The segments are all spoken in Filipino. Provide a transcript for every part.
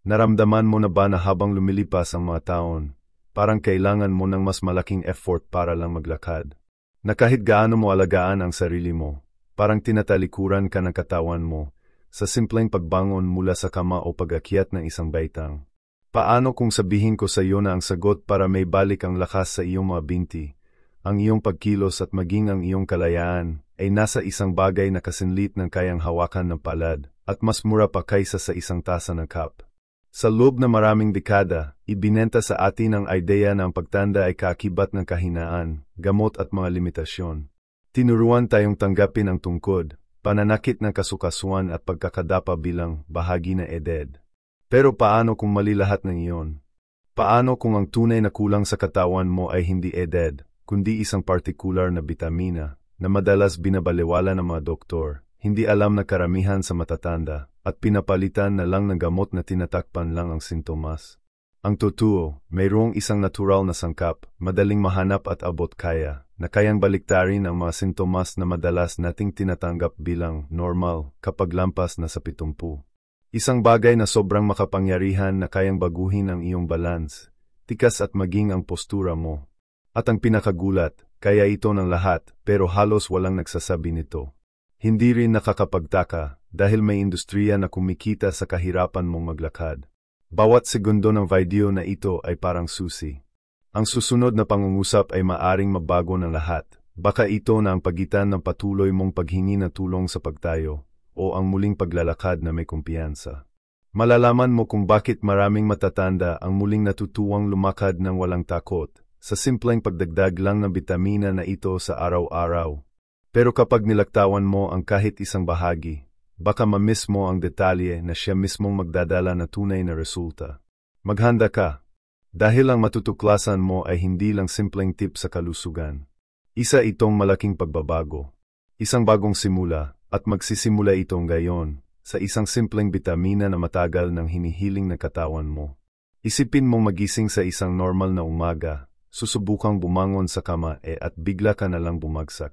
Naramdaman mo na ba na habang lumilipas ang mga taon, parang kailangan mo ng mas malaking effort para lang maglakad? Na kahit gaano mo alagaan ang sarili mo, parang tinatalikuran ka ng katawan mo sa simpleng pagbangon mula sa kama o pag-akyat ng isang baitang. Paano kung sabihin ko sa iyo na ang sagot para may balik ang lakas sa iyong mga binti, ang iyong pagkilos at maging ang iyong kalayaan, ay nasa isang bagay na kasinlit ng kayang hawakan ng palad, at mas mura pa kaysa sa isang tasa ng cup. Sa loob na maraming dekada, ibinenta sa atin ang ideya na ang pagtanda ay kaakibat ng kahinaan, gamot at mga limitasyon. Tinuruan tayong tanggapin ang tungkod, pananakit ng kasukasuan at pagkakadapa bilang bahagi ng edad. Pero paano kung mali lahat ng iyon? Paano kung ang tunay na kulang sa katawan mo ay hindi edad, kundi isang partikular na bitamina, na madalas binabaliwala ng mga doktor, hindi alam na karamihan sa matatanda, at pinapalitan na lang ng gamot na tinatakpan lang ang sintomas? Ang totoo, mayroong isang natural na sangkap, madaling mahanap at abot kaya, na kayang baliktarin ang mga sintomas na madalas nating tinatanggap bilang normal kapag lampas na sa 70. Isang bagay na sobrang makapangyarihan na kayang baguhin ang iyong balance, tikas at maging ang postura mo. At ang pinakagulat, kaya ito ng lahat, pero halos walang nagsasabi nito. Hindi rin nakakapagtaka, dahil may industriya na kumikita sa kahirapan mong maglakad. Bawat segundo ng video na ito ay parang susi. Ang susunod na pangungusap ay maaring mabago ng lahat. Baka ito na ang pagitan ng patuloy mong paghingi ng tulong sa pagtayo, o ang muling paglalakad na may kumpiyansa. Malalaman mo kung bakit maraming matatanda ang muling natutuwang lumakad ng walang takot, sa simpleng pagdagdag lang ng bitamina na ito sa araw-araw. Pero kapag nilaktawan mo ang kahit isang bahagi, baka ma-miss mo ang detalye na siya mismong magdadala na tunay na resulta. Maghanda ka, dahil ang matutuklasan mo ay hindi lang simpleng tip sa kalusugan. Isa itong malaking pagbabago. Isang bagong simula, at magsisimula itong gayon, sa isang simpleng bitamina na matagal ng hinihiling ng katawan mo. Isipin mong magising sa isang normal na umaga, susubukang bumangon sa kama at bigla ka na lang bumagsak.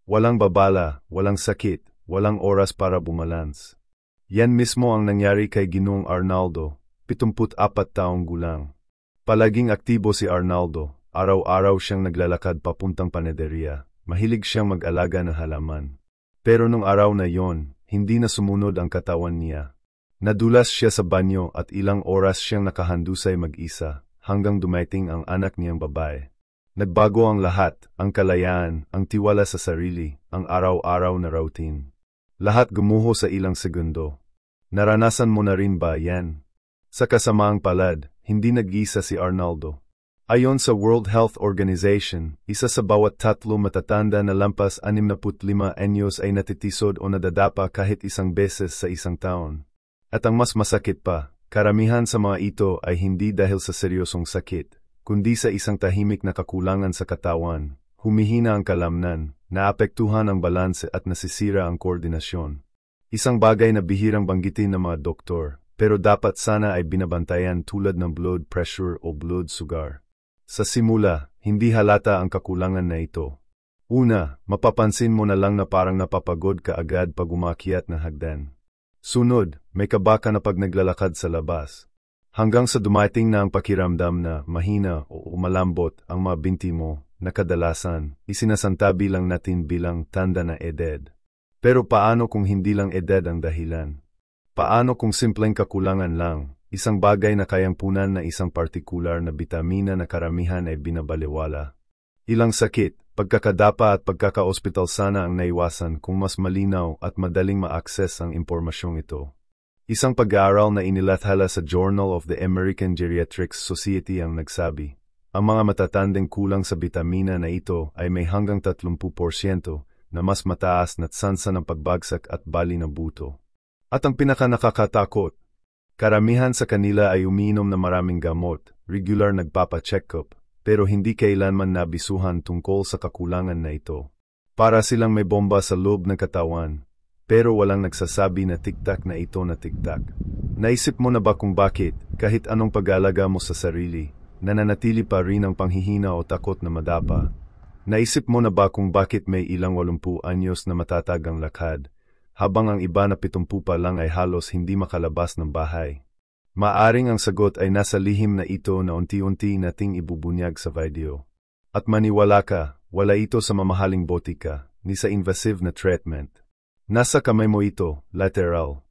Walang babala, walang sakit, walang oras para bumalans. Yan mismo ang nangyari kay Ginoong Arnaldo, 74 taong gulang. Palaging aktibo si Arnaldo, araw-araw siyang naglalakad papuntang panederia, mahilig siyang mag-alaga ng halaman. Pero nung araw na yon, hindi na sumunod ang katawan niya. Nadulas siya sa banyo at ilang oras siyang nakahandusay mag-isa, hanggang dumating ang anak niyang babae. Nagbago ang lahat, ang kalayaan, ang tiwala sa sarili, ang araw-araw na routine. Lahat gumuho sa ilang segundo. Naranasan mo na rin ba yan? Sa kasamaang palad, hindi nag-iisa si Arnaldo. Ayon sa World Health Organization, isa sa bawat 3 matatanda na lampas 65 anyos ay natitisod o nadadapa kahit isang beses sa isang taon. At ang mas masakit pa, karamihan sa mga ito ay hindi dahil sa seryosong sakit, kundi sa isang tahimik na kakulangan sa katawan, humihina ang kalamnan, naapektuhan ang balanse at nasisira ang koordinasyon. Isang bagay na bihirang banggitin ng mga doktor, pero dapat sana ay binabantayan tulad ng blood pressure o blood sugar. Sa simula, hindi halata ang kakulangan na ito. Una, mapapansin mo na lang na parang napapagod ka agad pag umakyat ng hagdan. Sunod, may kaba ka na pag naglalakad sa labas. Hanggang sa dumating na ang pakiramdam na mahina o umalambot ang mga binti mo, na kadalasan, isinasantabi lang natin bilang tanda na edad. Pero paano kung hindi lang edad ang dahilan? Paano kung simpleng kakulangan lang, isang bagay na kayang punan na isang partikular na bitamina na karamihan ay binabaliwala? Ilang sakit, pagkakadapa at pagkaka-ospital sana ang naiwasan kung mas malinaw at madaling ma-access ang impormasyong ito. Isang pag-aaral na inilathala sa Journal of the American Geriatrics Society ang nagsabi, ang mga matatandang kulang sa bitamina na ito ay may hanggang 30% na mas mataas na tsansa ng pagbagsak at bali ng buto. At ang pinaka-nakakatakot, karamihan sa kanila ay umiinom na maraming gamot, regular nagpapa-check-up, pero hindi kailanman nabisuhan tungkol sa kakulangan na ito. Para silang may bomba sa loob ng katawan, pero walang nagsasabi na tiktak na ito na tiktak. Naisip mo na ba kung bakit, kahit anong pag-aalaga mo sa sarili, nananatili pa rin ang panghihina o takot na madapa? Naisip mo na ba kung bakit may ilang 80 anyos na matatag ang lakad, habang ang iba na 70 pa lang ay halos hindi makalabas ng bahay? Maaring ang sagot ay nasa lihim na ito na unti-unti nating ibubunyag sa video. At maniwala ka, wala ito sa mamahaling botika, ni sa invasive na treatment. Nasa kamay mo ito, lateral.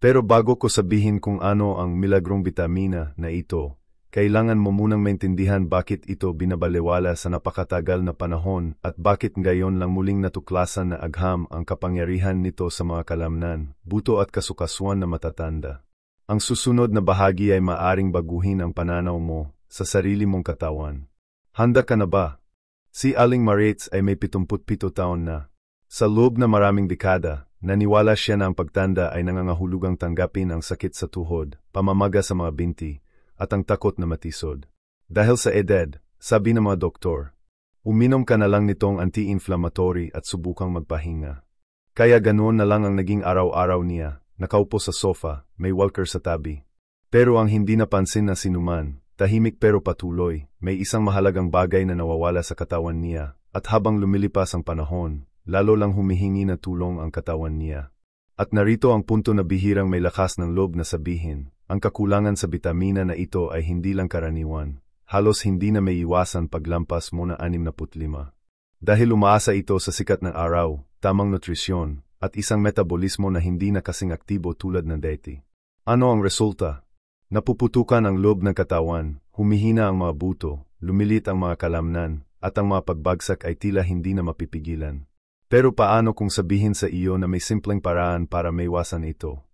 Pero bago ko sabihin kung ano ang milagrong bitamina na ito, kailangan mo munang maintindihan bakit ito binabalewala sa napakatagal na panahon at bakit ngayon lang muling natuklasan na agham ang kapangyarihan nito sa mga kalamnan, buto at kasukasuan na matatanda. Ang susunod na bahagi ay maaring baguhin ang pananaw mo sa sarili mong katawan. Handa ka na ba? Si Aling Maritz ay may 77 taon na. Sa loob na maraming dekada, naniwala siya na ang pagtanda ay nangangahulugang tanggapin ang sakit sa tuhod, pamamaga sa mga binti, at ang takot na matisod. Dahil sa edad, sabi ng mga doktor, uminom ka na lang nitong anti-inflammatory at subukang magpahinga. Kaya ganoon na lang ang naging araw-araw niya. Nakaupo sa sofa, may walker sa tabi. Pero ang hindi napansin na sinuman, tahimik pero patuloy, may isang mahalagang bagay na nawawala sa katawan niya, at habang lumilipas ang panahon, lalo lang humihingi na tulong ang katawan niya. At narito ang punto na bihirang may lakas ng loob na sabihin, ang kakulangan sa bitamina na ito ay hindi lang karaniwan, halos hindi na may iwasan paglampas mo na 65. Dahil umaasa ito sa sikat ng araw, tamang nutrisyon, at isang metabolismo na hindi na kasing aktibo tulad ng dati. Ano ang resulta? Napuputukan ang loob ng katawan, humihina ang mga buto, lumilit ang mga kalamnan, at ang mga pagbagsak ay tila hindi na mapipigilan. Pero paano kung sabihin sa iyo na may simpleng paraan para maiwasan ito?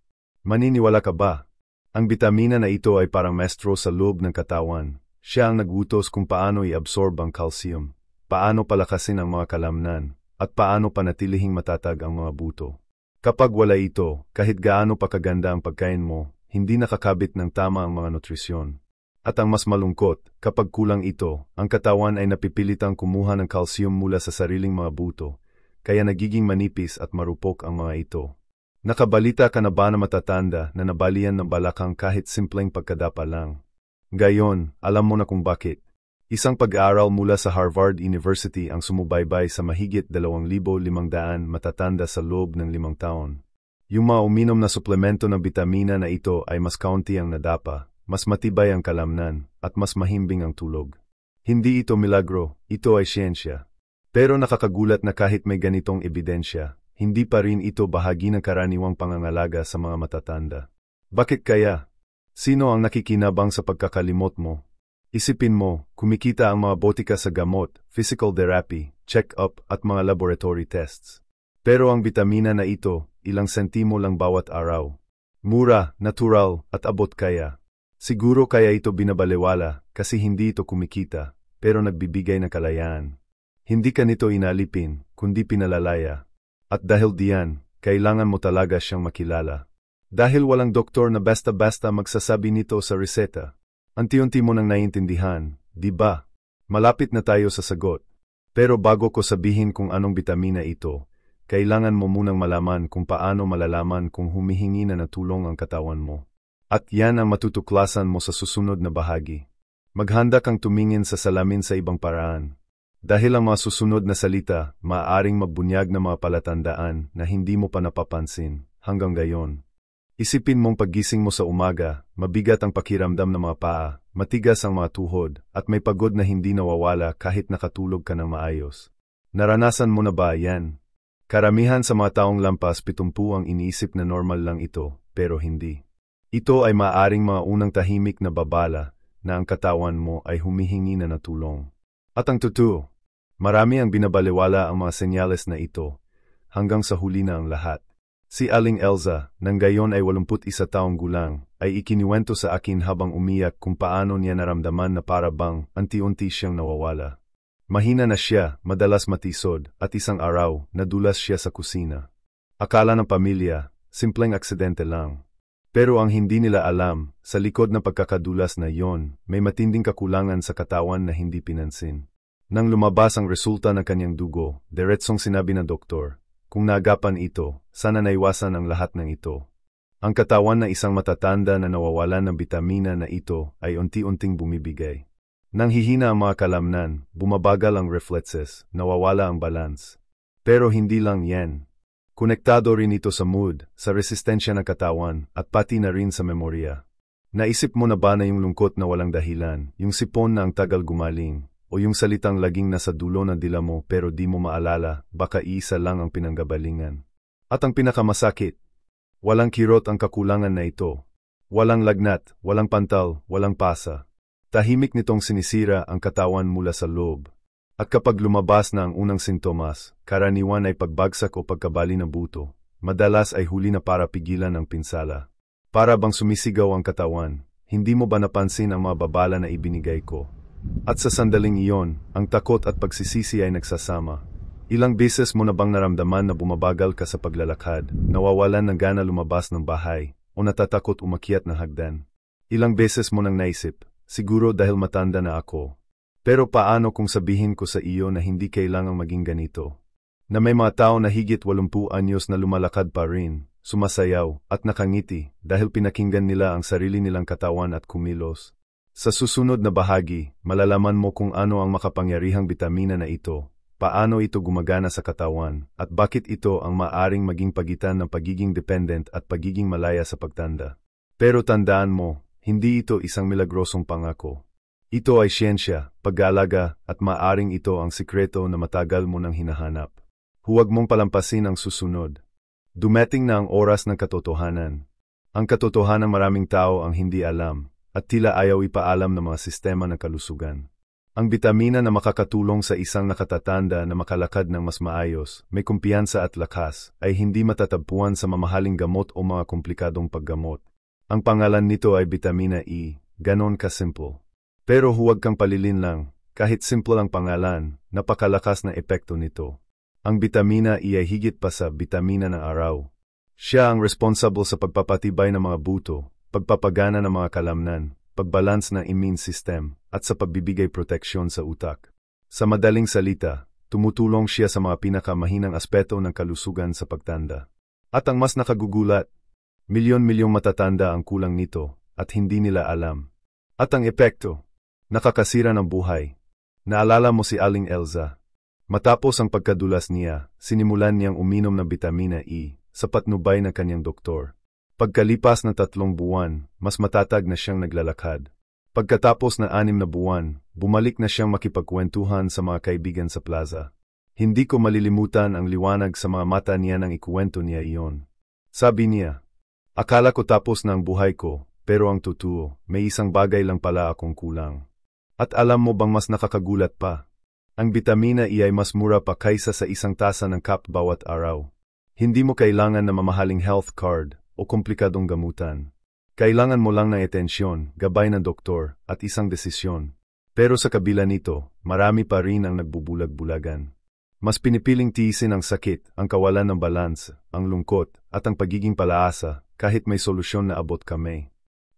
Maniniwala ka ba? Ang bitamina na ito ay parang maestro sa loob ng katawan. Siya ang nagutos kung paano i-absorb ang calcium, paano palakasin ang mga kalamnan, at paano panatilihing matatag ang mga buto. Kapag wala ito, kahit gaano pa kaganda ang pagkain mo, hindi nakakabit ng tama ang mga nutrisyon. At ang mas malungkot, kapag kulang ito, ang katawan ay napipilitang kumuha ng calcium mula sa sariling mga buto, kaya nagiging manipis at marupok ang mga ito. Nakabalita ka na ba na matatanda na nabalian ng balakang kahit simpleng pagkadapa lang? Gayon, alam mo na kung bakit. Isang pag-aaral mula sa Harvard University ang sumubaybay sa mahigit 2,500 matatanda sa loob ng 5 taon. Yung mga uminom na suplemento ng bitamina na ito ay mas kaunti ang nadapa, mas matibay ang kalamnan, at mas mahimbing ang tulog. Hindi ito milagro, ito ay siyensya. Pero nakakagulat na kahit may ganitong ebidensya, hindi pa rin ito bahagi ng karaniwang pangangalaga sa mga matatanda. Bakit kaya? Sino ang nakikinabang sa pagkakalimot mo? Isipin mo, kumikita ang mga botika sa gamot, physical therapy, check-up at mga laboratory tests. Pero ang bitamina na ito, ilang sentimo lang bawat araw. Mura, natural, at abot kaya. Siguro kaya ito binabalewala kasi hindi ito kumikita, pero nagbibigay ng kalayaan. Hindi ka nito inalipin, kundi pinalalaya. At dahil diyan, kailangan mo talaga siyang makilala. Dahil walang doktor na basta-basta magsasabi nito sa reseta. Unti-unti mo nang naiintindihan, di ba? Malapit na tayo sa sagot. Pero bago ko sabihin kung anong bitamina ito, kailangan mo munang malaman kung paano malalaman kung humihingi na ng tulong ang katawan mo. At yan ang matutuklasan mo sa susunod na bahagi. Maghanda kang tumingin sa salamin sa ibang paraan. Dahil ang mga susunod na salita, maaaring magbunyag ng mga palatandaan na hindi mo pa napapansin hanggang gayon. Isipin mong paggising mo sa umaga, mabigat ang pakiramdam ng mga paa, matigas ang mga tuhod, at may pagod na hindi nawawala kahit nakatulog ka ng maayos. Naranasan mo na ba yan? Karamihan sa mga taong lampas 70 ang iniisip na normal lang ito, pero hindi. Ito ay maaaring mga unang tahimik na babala na ang katawan mo ay humihingi na ng tulong. At ang totoo, marami ang binabalewala ang mga senyales na ito, hanggang sa huli na ang lahat. Si Aling Elza, nang gayon ay 81 taong gulang, ay ikiniwento sa akin habang umiyak kung paano niya naramdaman na para bang unti-unti siyang nawawala. Mahina na siya, madalas matisod, at isang araw, nadulas siya sa kusina. Akala ng pamilya, simpleng aksidente lang. Pero ang hindi nila alam, sa likod ng pagkakadulas na yon, may matinding kakulangan sa katawan na hindi pinansin. Nang lumabas ang resulta ng kanyang dugo, diretsong sinabi ng doktor, kung naagapan ito, sana naiwasan ang lahat ng ito. Ang katawan na isang matatanda na nawawalan ng bitamina na ito ay unti-unting bumibigay. Nang hihina ang mga kalamnan, bumabagal ang reflexes, nawawala ang balance. Pero hindi lang yan. Konektado rin ito sa mood, sa resistensya ng katawan, at pati na rin sa memorya. Naisip mo na ba na yung lungkot na walang dahilan, yung sipon na ang tagal gumaling, o yung salitang laging nasa dulo ng dila mo pero di mo maalala, baka iisa lang ang pinanggabalingan? At ang pinakamasakit, walang kirot ang kakulangan na ito. Walang lagnat, walang pantal, walang pasa. Tahimik nitong sinisira ang katawan mula sa loob. At kapag lumabas na ang unang sintomas, karaniwan ay pagbagsak o pagkabali ng buto. Madalas ay huli na para pigilan ang pinsala. Para bang sumisigaw ang katawan, hindi mo ba napansin ang mga babala na ibinigay ko? At sa sandaling iyon, ang takot at pagsisisi ay nagsasama. Ilang beses mo na bang naramdaman na bumabagal ka sa paglalakad, nawawalan ng gana lumabas ng bahay, o natatakot umakyat ng hagdan? Ilang beses mo nang naisip, siguro dahil matanda na ako. Pero paano kung sabihin ko sa iyo na hindi kailangang maging ganito? Na may mga tao na higit 80 anyos na lumalakad pa rin, sumasayaw, at nakangiti dahil pinakinggan nila ang sarili nilang katawan at kumilos. Sa susunod na bahagi, malalaman mo kung ano ang makapangyarihang bitamina na ito, paano ito gumagana sa katawan, at bakit ito ang maaring maging pagitan ng pagiging dependent at pagiging malaya sa pagtanda. Pero tandaan mo, hindi ito isang milagrosong pangako. Ito ay siyensya, pag-aalaga, at maaring ito ang sikreto na matagal mo nang hinahanap. Huwag mong palampasin ang susunod. Dumating na ang oras ng katotohanan. Ang katotohanan maraming tao ang hindi alam, at tila ayaw ipaalam ng mga sistema ng kalusugan. Ang bitamina na makakatulong sa isang nakatatanda na makalakad ng mas maayos, may kumpiyansa at lakas, ay hindi matatagpuan sa mamahaling gamot o mga komplikadong paggamot. Ang pangalan nito ay bitamina E, ganon ka-simple. Pero huwag kang palilin lang, kahit simple ang pangalan, napakalakas na epekto nito. Ang bitamina E ay higit pa sa bitamina ng araw. Siya ang responsible sa pagpapatibay ng mga buto, pagpapagana ng mga kalamnan, pagbalance ng immune system, at sa pagbibigay proteksyon sa utak. Sa madaling salita, tumutulong siya sa mga pinakamahinang aspeto ng kalusugan sa pagtanda. At ang mas nakagugulat, milyon-milyong matatanda ang kulang nito, at hindi nila alam. At ang epekto, nakakasira ng buhay. Naalala mo si Aling Elza? Matapos ang pagkadulas niya, sinimulan niyang uminom ng bitamina E, sa patnubay ng kanyang doktor. Pagkalipas ng 3 buwan, mas matatag na siyang naglalakad. Pagkatapos ng 6 na buwan, bumalik na siyang makipagkwentuhan sa mga kaibigan sa plaza. Hindi ko malilimutan ang liwanag sa mga mata niya nang ikuwento niya iyon. Sabi niya, akala ko tapos na ang buhay ko, pero ang totoo, may isang bagay lang pala akong kulang. At alam mo bang mas nakakagulat pa? Ang bitamina E ay mas mura pa kaysa sa isang tasa ng kap bawat araw. Hindi mo kailangan ng mamahaling health card o komplikadong gamutan. Kailangan mo lang ng atensyon, gabay ng doktor, at isang desisyon. Pero sa kabila nito, marami pa rin ang nagbubulag-bulagan. Mas pinipiling tiisin ang sakit, ang kawalan ng balance, ang lungkot, at ang pagiging palaasa, kahit may solusyon na abot kami.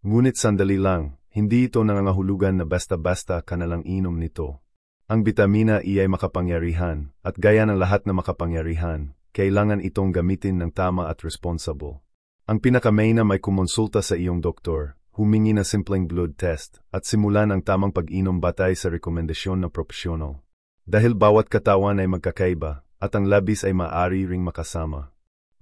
Ngunit sandali lang, hindi ito nangangahulugan na basta-basta ka nalang inom nito. Ang bitamina E ay makapangyarihan, at gaya ng lahat na makapangyarihan, kailangan itong gamitin ng tama at responsible. Ang pinakamainam ay kumonsulta sa iyong doktor, humingi ng simpleng blood test, at simulan ang tamang pag-inom batay sa rekomendasyon ng profesional. Dahil bawat katawan ay magkakaiba, at ang labis ay maaari ring makasama.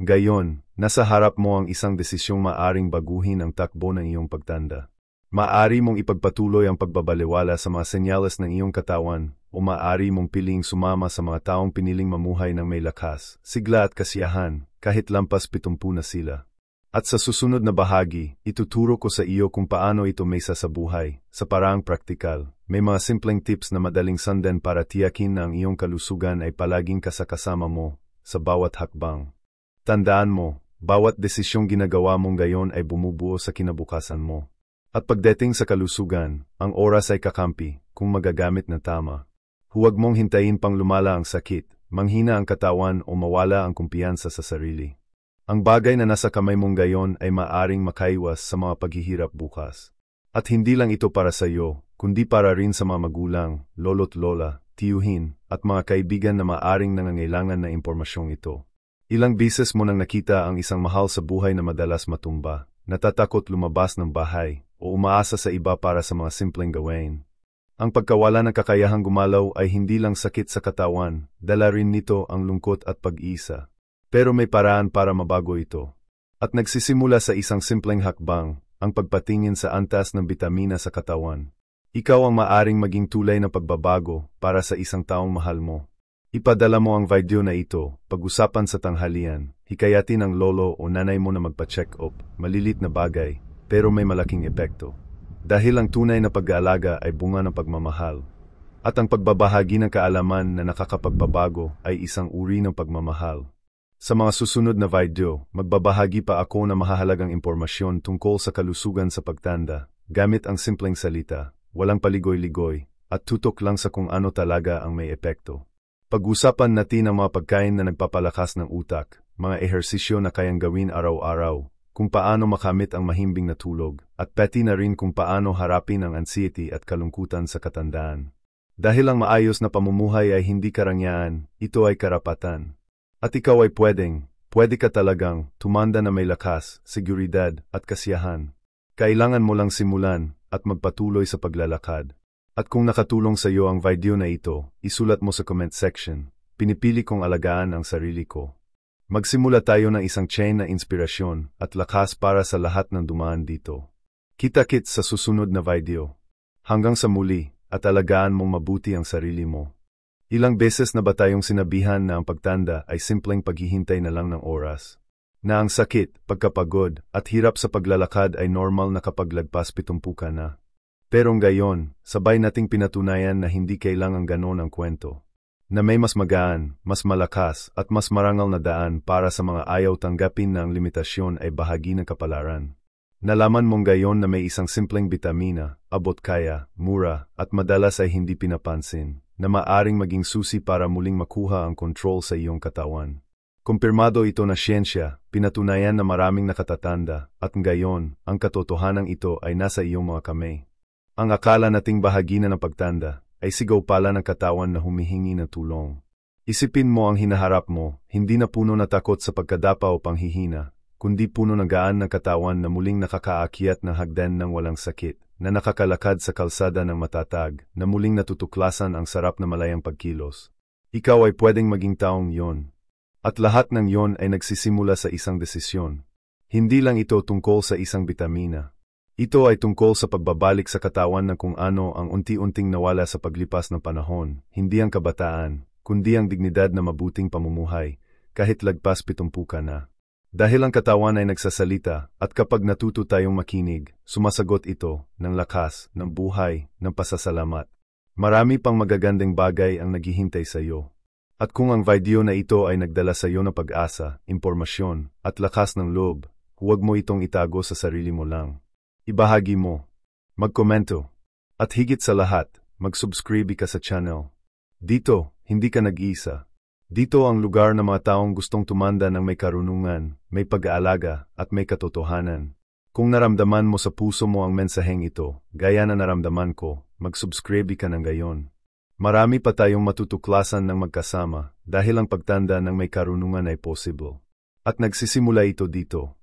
Gayon, nasa harap mo ang isang desisyong maaring baguhin ang takbo ng iyong pagtanda. Maaari mong ipagpatuloy ang pagbabaliwala sa mga senyales ng iyong katawan, o maaari mong piling sumama sa mga taong piniling mamuhay ng may lakas, sigla at kasiyahan, kahit lampas 70 na sila. At sa susunod na bahagi, ituturo ko sa iyo kung paano ito may sa buhay, sa paraang praktikal. May mga simpleng tips na madaling sundan para tiyakin na ang iyong kalusugan ay palaging kasakasama mo, sa bawat hakbang. Tandaan mo, bawat desisyong ginagawa mong gayon ay bumubuo sa kinabukasan mo. At pagdating sa kalusugan, ang oras ay kakampi, kung magagamit na tama. Huwag mong hintayin pang lumala ang sakit, manghina ang katawan o mawala ang kumpiyansa sa sarili. Ang bagay na nasa kamay mong gayon ay maaring makaiwas sa mga paghihirap bukas. At hindi lang ito para sa iyo, kundi para rin sa mga magulang, lolo't lola, tiyuhin, at mga kaibigan na maaring nangangailangan ng impormasyong ito. Ilang beses mo nang nakita ang isang mahal sa buhay na madalas matumba, natatakot lumabas ng bahay, o umaasa sa iba para sa mga simpleng gawain. Ang pagkawala ng kakayahang gumalaw ay hindi lang sakit sa katawan, dala rin nito ang lungkot at pag-iisa. Pero may paraan para mabago ito. At nagsisimula sa isang simpleng hakbang, ang pagpatingin sa antas ng bitamina sa katawan. Ikaw ang maaring maging tulay na pagbabago para sa isang taong mahal mo. Ipadala mo ang video na ito, pag-usapan sa tanghalian, hikayatin ang lolo o nanay mo na magpa-check up, malilit na bagay, pero may malaking epekto. Dahil ang tunay na pag-aalaga ay bunga ng pagmamahal. At ang pagbabahagi ng kaalaman na nakakapagbabago ay isang uri ng pagmamahal. Sa mga susunod na video, magbabahagi pa ako ng mahahalagang impormasyon tungkol sa kalusugan sa pagtanda, gamit ang simpleng salita, walang paligoy-ligoy, at tutok lang sa kung ano talaga ang may epekto. Pag-usapan natin ang mga pagkain na nagpapalakas ng utak, mga ehersisyo na kayang gawin araw-araw, kung paano makamit ang mahimbing na tulog, at pati na rin kung paano harapin ang anxiety at kalungkutan sa katandaan. Dahil ang maayos na pamumuhay ay hindi karangyaan, ito ay karapatan. At ikaw ay pwede ka talagang tumanda na may lakas, seguridad, at kasiyahan. Kailangan mo lang simulan at magpatuloy sa paglalakad. At kung nakatulong sa iyo ang video na ito, isulat mo sa comment section. Pinipili kong alagaan ang sarili ko. Magsimula tayo ng isang chain na inspirasyon at lakas para sa lahat ng dumaan dito. Kita-kits sa susunod na video. Hanggang sa muli. At alagaan mong mabuti ang sarili mo. Ilang beses na ba tayong sinabihan na ang pagtanda ay simpleng paghihintay na lang ng oras? Na ang sakit, pagkapagod, at hirap sa paglalakad ay normal na kapag lagpas 70 ka na. Pero ngayon, sabay nating pinatunayan na hindi kailangang ganon ang kwento. Na may mas magaan, mas malakas, at mas marangal na daan para sa mga ayaw tanggapin na ang limitasyon ay bahagi ng kapalaran. Nalaman mong gayon na may isang simpleng bitamina, abot kaya, mura, at madalas ay hindi pinapansin, na maaring maging susi para muling makuha ang kontrol sa iyong katawan. Kumpirmado ito na siyensya, pinatunayan na maraming nakatatanda, at gayon, ang katotohanan ito ay nasa iyong mga kamay. Ang akala nating bahagi na ng pagtanda, ay sigaw pala ng katawan na humihingi ng tulong. Isipin mo ang hinaharap mo, hindi na puno na takot sa pagkadapa o panghihina, kundi puno ng gaan ng katawan na muling nakakaakyat ng hagdan ng walang sakit, na nakakalakad sa kalsada ng matatag, na muling natutuklasan ang sarap na malayang pagkilos. Ikaw ay pwedeng maging taong yon. At lahat ng yon ay nagsisimula sa isang desisyon. Hindi lang ito tungkol sa isang bitamina. Ito ay tungkol sa pagbabalik sa katawan ng kung ano ang unti-unting nawala sa paglipas ng panahon, hindi ang kabataan, kundi ang dignidad na mabuting pamumuhay, kahit lagpas 70 ka na. Dahil ang katawan ay nagsasalita, at kapag natuto tayong makinig, sumasagot ito, ng lakas, ng buhay, ng pasasalamat. Marami pang magagandang bagay ang naghihintay sa iyo. At kung ang video na ito ay nagdala sa iyo ng pag-asa, impormasyon, at lakas ng loob, huwag mo itong itago sa sarili mo lang. Ibahagi mo. Magkomento. At higit sa lahat, mag-subscribe ka sa channel. Dito, hindi ka nag-iisa. Dito ang lugar ng mga taong gustong tumanda ng may karunungan, may pag-aalaga, at may katotohanan. Kung naramdaman mo sa puso mo ang mensaheng ito, gaya na naramdaman ko, mag-subscribe ka ng gayon. Marami pa tayong matutuklasan ng magkasama, dahil ang pagtanda ng may karunungan ay possible. At nagsisimula ito dito,